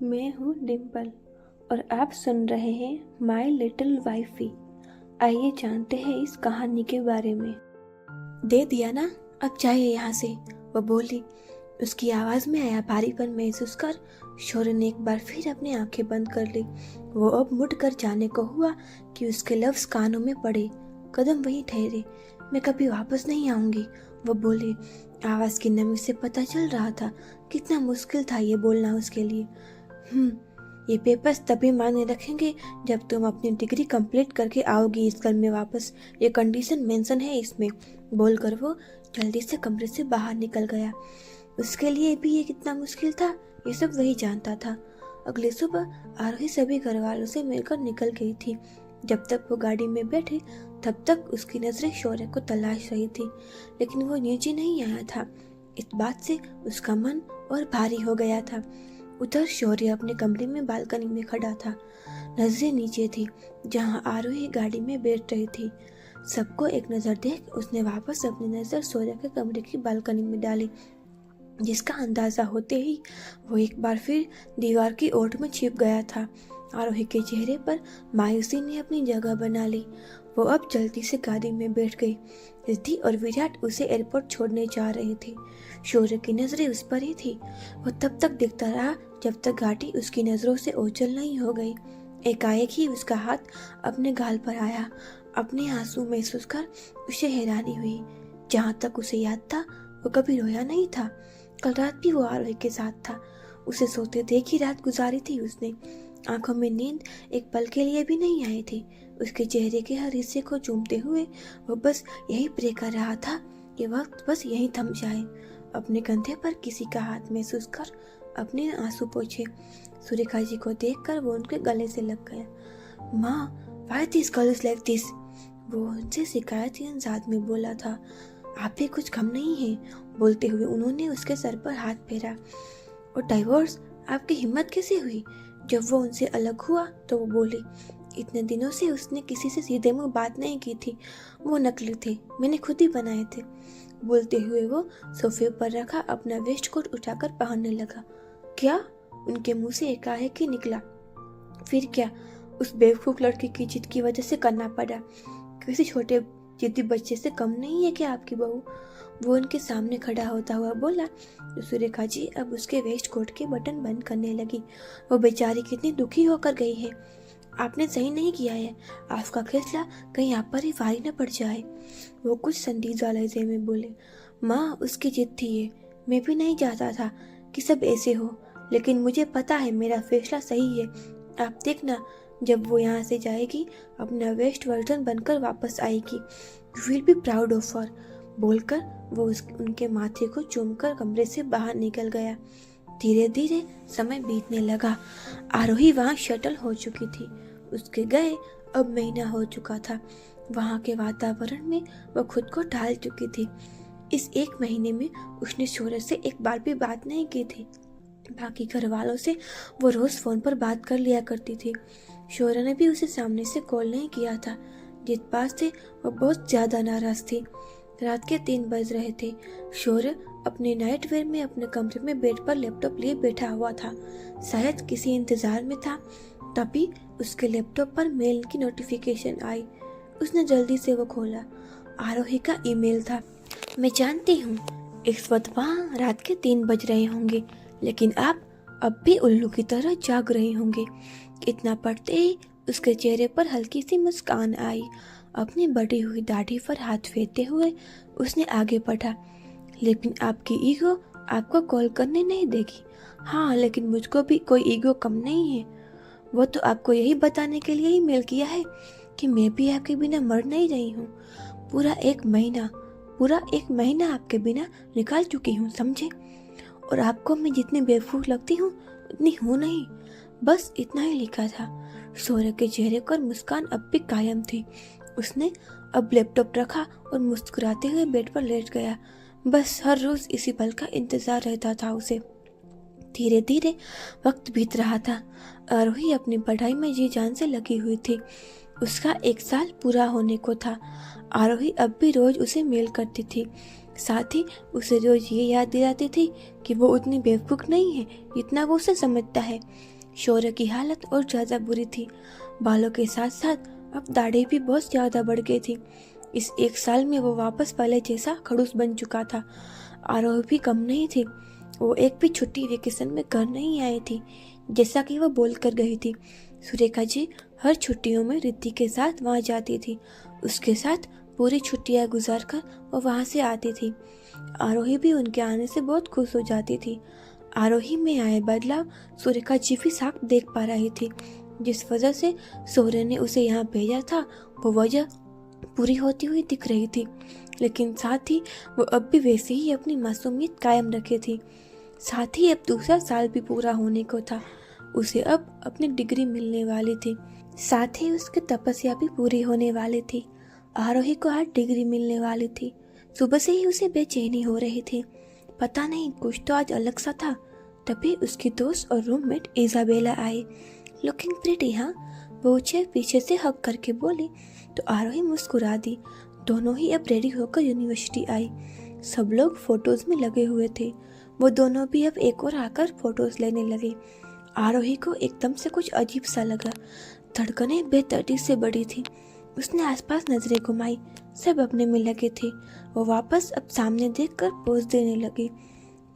मैं हूँ डिम्पल और आप सुन रहे हैं माई लिटिल वाइफी। आइए जानते हैं इस कहानी के बारे में। दे दिया ना, अब जाइए यहाँ से, वो बोली। उसकी आवाज़ में आया भारीपन महसूस कर शौर्य ने एक बार फिर अपनी आंखें बंद कर ली। वो अब मुड़ कर जाने को हुआ कि उसके लफ्ज़ कानों में पड़े। कदम वहीं ठहरे। मैं कभी वापस नहीं आऊंगी, वो बोली। आवाज़ की नमी से पता चल रहा था कितना मुश्किल था ये बोलना उसके लिए। ये पेपर्स तभी मायने रखेंगे जब तुम अपनी डिग्री कंप्लीट करके आओगी इस घर में वापस। ये कंडीशन मेंशन है इसमें, बोलकर वो जल्दी से कमरे से बाहर निकल गया। उसके लिए भी ये कितना मुश्किल था ये सब वही जानता था। अगली सुबह आरोही सभी घर वालों से मिलकर निकल गई थी। जब तक वो गाड़ी में बैठे तब तक उसकी नजरें शौर्य को तलाश रही थी, लेकिन वो नीचे नहीं आया था। इस बात से उसका मन और भारी हो गया था। उधर शौर्य अपने कमरे में बालकनी में खड़ा था। नजरें नीचे थी जहां आरोही गाड़ी में बैठ रही थी। सबको एक नजर देख उसने वापस अपनी नजर शौर्य के कमरे की बालकनी में डाली, जिसका अंदाजा होते ही वो एक बार फिर दीवार की ओट में छिप गया था। आरोही के चेहरे पर मायूसी ने अपनी जगह बना ली। वो अब जल्दी से गाड़ी में बैठ गई। रिद्धि और विराट उसे एयरपोर्ट छोड़ने जा रहे थे। शौर्य की नजरें उस पर ही थी। वो तब तक देखता रहा जब तक गाड़ी उसकी नजरों से ओझल नहीं हो गई। एकाएक ही उसका हाथ अपने गाल पर आया। अपने आंसू महसूस कर उसे हैरानी हुई। जहां तक उसे याद था वो कभी रोया नहीं था। कल रात भी वो आरोही के साथ था। उसे सोते देख ही रात गुजारी थी उसने। आंखों में नींद एक पल के लिए भी नहीं आई थी। उसके चेहरे के हर हिस्से को चूमते हुए वो बस यही प्रे कर रहा था कि वक्त बस यहीं थम जाए। अपने कंधे पर किसी का हाथ महसूस कर अपने आंसू पोंछे। सुरेखा जी को देखकर वो उनके गले से लग गया। माँ, why this girl is like this? वो उनसे शिकायती अंदाज में बोला था। आप भी कुछ कम नहीं है, बोलते हुए उन्होंने उसके सर पर हाथ फेरा। और डाइवोर्स आपकी हिम्मत कैसे हुई? जब वो उनसे अलग हुआ तो वो बोली। इतने दिनों से उसने किसी से सीधे मुंह बात नहीं की थी। वो नकली थे, मैंने खुद ही बनाए थे। बोलते हुए वो सोफे पर रखा अपना वेस्ट कोट उठाकर पहनने लगा। क्या? उनके मुंह से एकाएक ही निकला। फिर क्या? उस बेवकूफ लड़की की जिद की वजह से करना पड़ा। किसी छोटे जिद्दी बच्चे से कम नहीं है क्या आपकी बहू? वो उनके सामने खड़ा होता हुआ बोला। सुरेखा जी अब उसके वेस्ट कोट के बटन बंद करने लगी। वो बेचारी कितनी दुखी होकर गई है। आपने सही नहीं किया है, आपका फैसला कहीं आप पर ही भारी न पड़ जाए। वो कुछ संजीदा लहजे में बोले। माँ, उसकी जिद थी ये, मैं भी नहीं चाहता था कि सब ऐसे हो, लेकिन मुझे पता है मेरा फैसला सही है। आप देखना, जब वो यहाँ से जाएगी अपना वेस्ट वर्जन बनकर वापस आएगी। You will be proud of her, बोलकर वो उनके माथे को चूमकर कमरे से बाहर निकल गया। धीरे धीरे समय बीतने लगा। आरोही वहाँ शटल हो चुकी थी। उसके गए अब महीना हो चुका था। वहाँ के वातावरण में वो खुद को ढाल चुकी थी। इस एक महीने में उसने शौर्य से एक बार भी बात नहीं की थी। बाकी घर वालों से वो रोज फोन पर बात कर लिया करती थी। शौर्य ने भी उसे सामने से कॉल नहीं किया था। जिस बात से वो बहुत ज्यादा नाराज थी। रात के 3 बज रहे थे। शौर्य अपने नाइट वेयर में अपने कमरे में बेड पर लैपटॉप लिए बैठा हुआ था। शायद किसी इंतजार में था। तभी उसके लैपटॉप पर मेल की नोटिफिकेशन आई। उसने जल्दी से वो खोला। आरोही का ईमेल था। मैं जानती हूँ इस वक्त वहाँ रात के 3 बज रहे होंगे, लेकिन आप अब भी उल्लू की तरह जाग रहे होंगे। इतना पढ़ते ही उसके चेहरे पर हल्की सी मुस्कान आई। अपनी बढ़ी हुई दाढ़ी पर हाथ फेरते हुए उसने आगे बढ़ा। लेकिन आपकी ईगो आपको कॉल करने नहीं देगी। हाँ, लेकिन मुझको भी कोई ईगो कम नहीं है। वो तो आपको यही बताने के लिए ही मेल किया है कि मैं भी आपके बिना मर नहीं रही हूँ। पूरा एक महीना आपके बिना निकाल चुकी हूँ, समझे? और आपको मैं जितनी बेवकूफ लगती हूँ उतनी हूँ नहीं। बस इतना ही लिखा था। शौर्य के चेहरे पर मुस्कान अब भी कायम थी। उसने अब लैपटॉप रखा और मुस्कुराते हुए बेड पर लेट गया। बस हर रोज इसी पल का इंतजार रहता था उसे। धीरे धीरे वक्त बीत रहा था। आरोही अपनी पढ़ाई में जी जान से लगी हुई थी। उसका 1 साल पूरा होने को था। आरोही अब भी रोज उसे मेल करती थी। साथ ही उसे रोज ये याद दिलाती थी कि वो उतनी बेवकूफ़ नहीं है जितना वो उसे समझता है। शौर्य की हालत और ज़्यादा बुरी थी। बालों के साथ साथ अब दाढ़ी भी बहुत ज़्यादा बढ़ गई थी। इस 1 साल में वो वापस पहले जैसा खड़ूस बन चुका था। आरोही भी कम नहीं थी। वो एक भी छुट्टी वेकेशन में घर नहीं आई थी, जैसा कि वो बोल कर गई थी। सुरेखा जी हर छुट्टियों में रिद्धि के साथ वहाँ जाती थी। उसके साथ पूरी छुट्टियाँ गुजार कर वो वहाँ से आती थी। आरोही भी उनके आने से बहुत खुश हो जाती थी। आरोही में आए बदलाव सुरेखा जी भी साफ देख पा रही थी। जिस वजह से सोहरे ने उसे यहाँ भेजा था वो वजह पूरी होती हुई दिख रही थी, लेकिन साथ ही वो अब भी वैसे ही अपनी मासूमियत कायम रखे थी। साथ ही अब दूसरा साल भी पूरा होने को था। उसे अब अपनी डिग्री मिलने वाली थी। साथ ही उसकी तपस्या भी पूरी होने वाली थी। आरोही को आज डिग्री मिलने वाली थी। सुबह से ही उसे बेचैनी हो रही थी। पता नहीं कुछ तो आज अलग सा था। तभी उसकी दोस्त और रूममेट इजाबेला आई। लुकिंग प्रिटी, हाँ, वो उसे पीछे से हक करके बोली तो आरोही मुस्कुरा दी। दोनों ही अब रेडी होकर यूनिवर्सिटी आई। सब लोग फोटोज में लगे हुए थे। वो दोनों भी अब एक और आकर फोटोज लेने लगे। आरोही को एकदम से कुछ अजीब सा लगा। धड़कनें बेतरतीब से बढ़ी थी। उसने आसपास नजरें घुमाई। सब अपने में लगे थे। वो वापस अब सामने देखकर पोज देने लगी।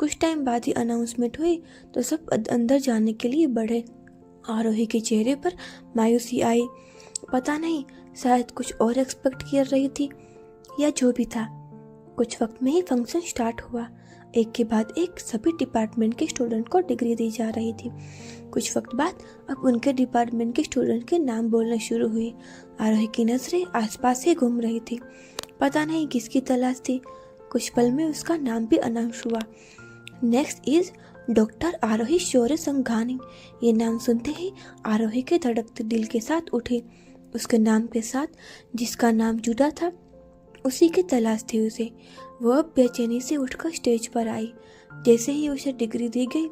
कुछ टाइम बाद ही अनाउंसमेंट हुई तो सब अंदर जाने के लिए बढ़े। आरोही के चेहरे पर मायूसी आई। पता नहीं, शायद कुछ और एक्सपेक्ट कर रही थी या जो भी था। कुछ वक्त में ही फंक्शन स्टार्ट हुआ। एक के बाद एक सभी डिपार्टमेंट के स्टूडेंट को डिग्री दी जा रही थी। कुछ वक्त बाद अब उनके डिपार्टमेंट के स्टूडेंट के नाम बोलना शुरू हुए। आरोही की नजरें आसपास ही घूम रही थी। पता नहीं किसकी तलाश थी। कुछ पल में उसका नाम भी अनाउंस हुआ। नेक्स्ट इज डॉक्टर आरोही शौर्य संघानी। ये नाम सुनते ही आरोही के धड़कते दिल के साथ उठे। उसके नाम के साथ जिसका नाम जुड़ा था उसी की तलाश थी उसे। वो अब बेचैनी से उठकर स्टेज पर आई। जैसे ही उसे डिग्री दी गई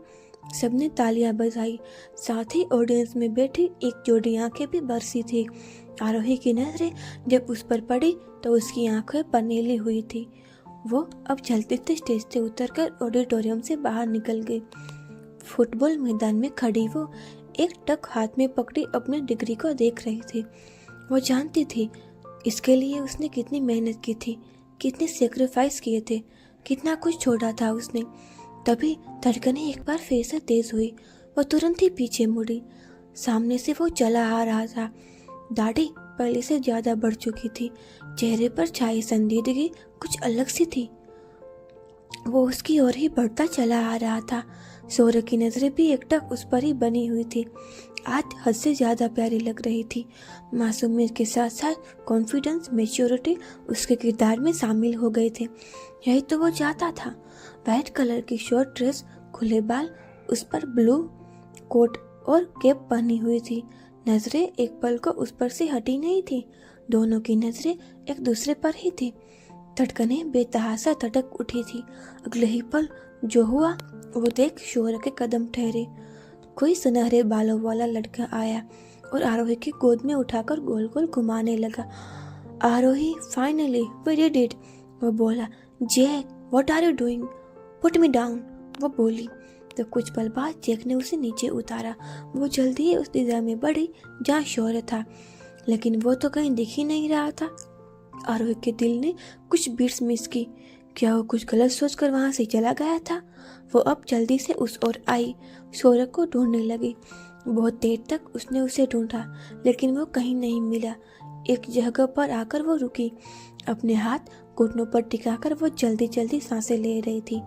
सबने तालियां बजाई। साथ ही ऑडियंस में बैठी एक जोड़ी आंखें भी बरसी थी। आरोही की नजरें जब उस पर पड़ी तो उसकी आंखें पनेली हुई थी। वो अब चलते थे स्टेज से उतरकर ऑडिटोरियम से बाहर निकल गई। फुटबॉल मैदान में खड़ी वो एक टक हाथ में पकड़ी अपनी डिग्री को देख रही थी। वो जानती थी इसके लिए उसने कितनी मेहनत की थी, कितने सेक्रीफाइस किए थे, कितना कुछ छोड़ा था उसने। तभी धड़कनें एक बार फिर से तेज हुई। वो तुरंत ही पीछे मुड़ी। सामने से वो चला आ रहा था। दाढ़ी पहले से ज्यादा बढ़ चुकी थी। चेहरे पर छाई संजीदगी कुछ अलग सी थी। वो उसकी ओर ही बढ़ता चला आ रहा था। शौर्य की नजरें भी एकटक उस पर ही बनी हुई थी। आज हद से ज्यादा प्यारी लग रही थी। मासूमियत के साथ साथ कॉन्फिडेंस, मैच्योरिटी उसके किरदार में शामिल हो गए थे। यही तो वो चाहता था। वाइट कलर की शॉर्ट ड्रेस, खुले बाल, उस पर ब्लू कोट और कैप पहनी हुई थी। नजरें एक पल को उस पर से हटी नहीं थी। दोनों की नजरें एक दूसरे पर ही थी। धड़कनें बेतहासा धड़क उठी थी। अगले ही पल जो हुआ वो देख शौर्य के कदम ठहरे। कोई सुनहरे बालों वाला लड़का आया और आरोही की गोद में उठाकर गोल गोल घुमाने लगा। Arohi, finally we did it, वो बोला। Jack, what are you doing? Put me down, वो बोली। तो कुछ पल बाद जैक ने उसे नीचे उतारा। वो जल्दी ही उस दिशा में बढ़ी जहाँ शौर्य था, लेकिन वो तो कहीं दिख ही नहीं रहा था। आरोही के दिल ने कुछ बीट्स मिस की। क्या वो कुछ गलत सोचकर वहां से चला गया था? वो अब जल्दी से उस ओर आई, शौर्य को ढूंढने लगी। बहुत देर तक उसने उसे ढूंढा, लेकिन वो कहीं नहीं मिला। एक जगह पर आकर वो रुकी। अपने हाथ घुटनों पर टिकाकर वो जल्दी जल्दी सांसें ले रही थी।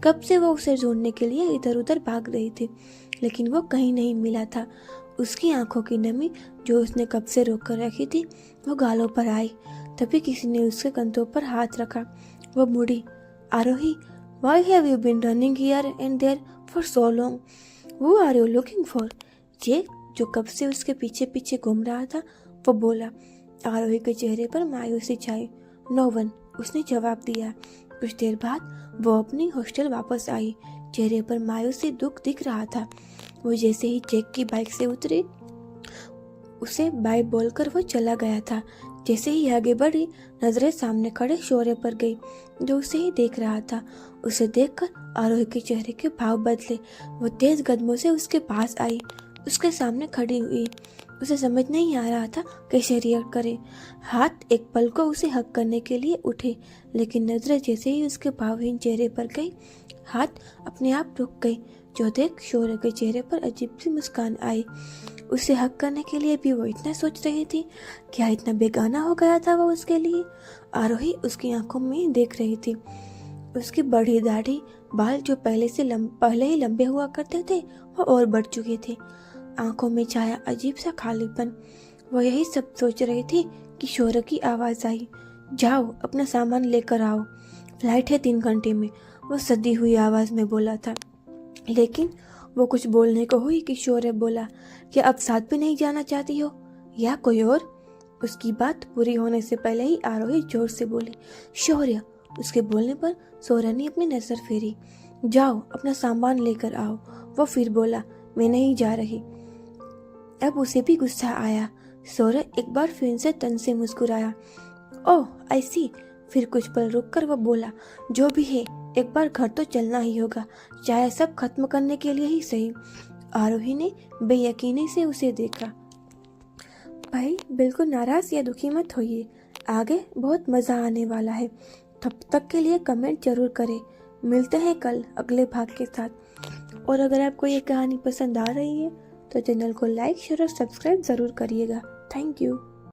कब से वो उसे ढूंढने के लिए इधर उधर भाग रही थी, लेकिन वो कहीं नहीं मिला था। उसकी आंखों की नमी जो उसने कब से रोक कर रखी थी वो गालों पर आई। तभी किसी ने उसके कंधों पर हाथ रखा। वो मुड़ी। आरोही, why have you been running here and there for so long? Who are you looking for? Jack, जो कब से उसके पीछे पीछे घूम रहा था, वो बोला। आरोही के चेहरे पर मायूसी छाई। नो वन, उसने जवाब दिया। कुछ देर बाद वो अपनी हॉस्टल वापस आई। चेहरे पर मायूसी, दुख दिख रहा था। वो जैसे ही जैक की बाइक से उतरी उसे बाय बोलकर वो चला गया था। जैसे ही आगे बढ़ी, नजरें सामने खड़े शौर्य पर गई, जो उसे ही देख रहा था। उसे देखकर आरोही के चेहरे के भाव बदले। वो तेज कदमों से उसके पास आई, उसके सामने खड़ी हुई। उसे समझ नहीं आ रहा था कैसे रिएक्ट करे। हाथ एक पल को उसे हक करने के लिए उठे, लेकिन नजरें जैसे ही उसके भावहीन चेहरे पर गई, हाथ अपने आप रुक गई। जो देख शौर्य के चेहरे पर अजीब सी मुस्कान आई। उसे हक करने के लिए भी वो इतना सोच रही थी। क्या इतना बेगाना हो गया था वो उसके लिए? आरोही उसकी आंखों में देख रही थी। उसकी बड़ी दाढ़ी, बाल जो पहले ही लंबे हुआ करते थे, वो और बढ़ चुके थे। आंखों में छाया अजीब सा खालीपन। वो यही सब सोच रही थी कि शौर्य की आवाज आई, जाओ अपना सामान लेकर आओ, फ्लाइट है 3 घंटे में। वो सदी हुई आवाज में बोला था। लेकिन वो कुछ बोलने को हुई कि शौर्य बोला, क्या अब साथ भी नहीं जाना चाहती हो, या कोई और? उसकी बात पूरी होने से पहले ही आरोही जोर से बोली, शौर्य। उसके बोलने पर शौर्य ने अपनी नजर फेरी। जाओ अपना सामान लेकर आओ। वो फिर बोला, मैं नहीं जा रही। अब उसे भी गुस्सा आया। शौर्य एक बार फिर से तन से मुस्कुराया। ओह आई सी। फिर कुछ पल रुककर वो बोला, जो भी है एक बार घर तो चलना ही होगा, चाहे सब खत्म करने के लिए ही सही। आरोही ने बेयकीनी से उसे देखा। भाई बिल्कुल नाराज या दुखी मत होइए, आगे बहुत मजा आने वाला है। तब तक के लिए कमेंट जरूर करें। मिलते हैं कल अगले भाग के साथ। और अगर आपको ये कहानी पसंद आ रही है तो चैनल को लाइक शेयर और सब्सक्राइब जरूर करिएगा। Thank you.